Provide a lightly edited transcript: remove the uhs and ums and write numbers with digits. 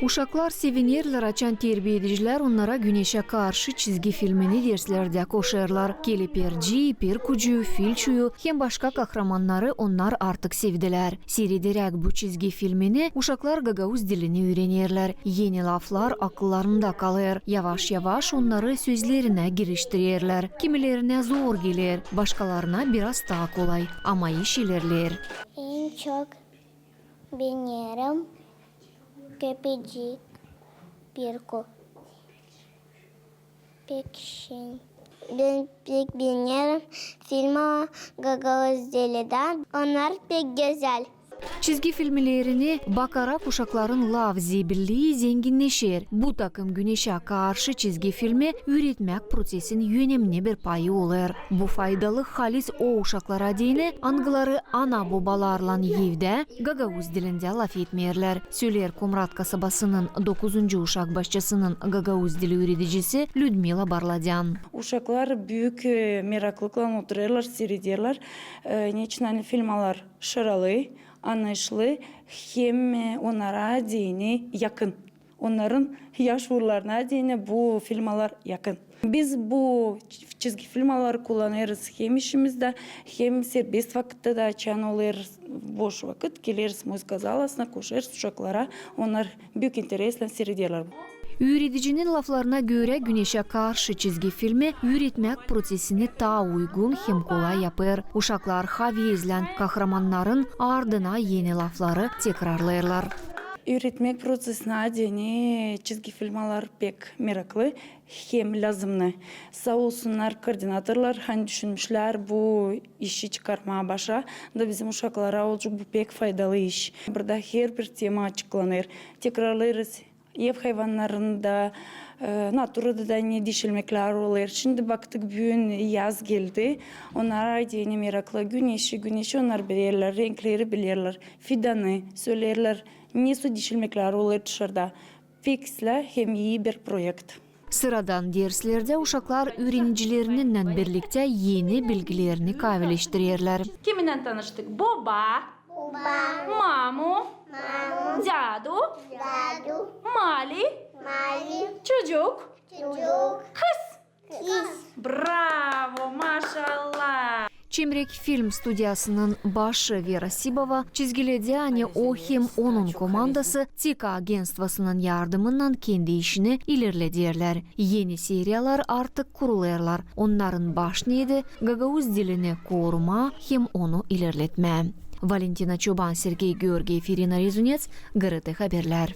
Uşaklar sevinirler, açan terbiyediciler onlara güneşe karşı çizgi filmini derslerde koşarlar. Keliperci, Perkucu, Filçuyu hem başka kahramanları onlar artık sevdiler. Seyrederek bu çizgi filmini uşaklar Gagavuz dilini öğrenirler. Yeni laflar akıllarında kalır. Yavaş yavaş onları sözlerine giriştirirler. Kimilerine zor gelir, başkalarına biraz daha kolay ama iş ilerler. En çok beğenirim Köpecik, Pirko. Ben pek beğenirim filmi Gagavuz dilinden. Onlar pek güzel. Çizgi filmlerini bakarak uşakların lafzi birliği zenginleşir. Bu takım güneşe karşı çizgi filmi üretmek prosesinin önemli bir payı olur. Bu faydalı halis o uşaklara dini angıları ana babalarla evde Gagavuz dilinde laf etmeyirler. Söyler Kumrat kasabasının 9. uşak başçısının Gagavuz dili öğreticisi Людмила Barladyan. Uşaklar büyük meraklıkla otururlar, seyrederler. Neçinali filmler şıralı, anlaşılı, hem onlara dini yakın. Onların yaş uğurlarına dini bu filmler yakın. Biz bu çizgi filmleri kullanırız hem işimizde hem serbest vakitte de açan oluruz. Boş vakit geliriz müzik zalasına koşarız uşaklara. Onlar büyük interesle seyrederler. Öğreticinin laflarına göre güneşe karşı çizgi filmi üretmek prosesini daha uygun hem kolay yapar. Uşaklar haviyizlen kahramanların ardına yeni lafları tekrarlarlar. Üretmek prosesine deni çizgi filmler pek meraklı hem lazımlı. Sağ olsunlar koordinatorlar hani düşünmüşler bu işi çıkarmaya başa da bizim uşaklara olacak bu pek faydalı iş. Burada her bir tema açıklanır. Tekrarlarız. Ev hayvanlarında, naturada da ne dişilmekler olur. Şimdi baktık bugün yaz geldi. Onlar deni meraklı güneşi onlar bilirler, renkleri bilirler. Fidanı söylerler. Ne su dişilmekler olur dışarıda. Fiksle hem iyi bir projekt. Sıradan derslerde uşaklar öğrencilerininle birlikte yeni bilgilerini kahveleştirirler. Kiminle tanıştık? Baba, mamu, dadu, mali, çocuk, kız. Bravo, maşallah. Çimrek Film Stüdyasının başı Vera Sibova çizgilerde o hem onun komandası Tika Agentvasının yardımından kendi işini ilerlederler. Yeni seriyalar artık kurulurlar. Onların baş niyeti Gagavuz dilini koruma hem onu ilerletme. Valentina Çoban, Sergey Georgiev, Irina Rezunets, GRT Haberler.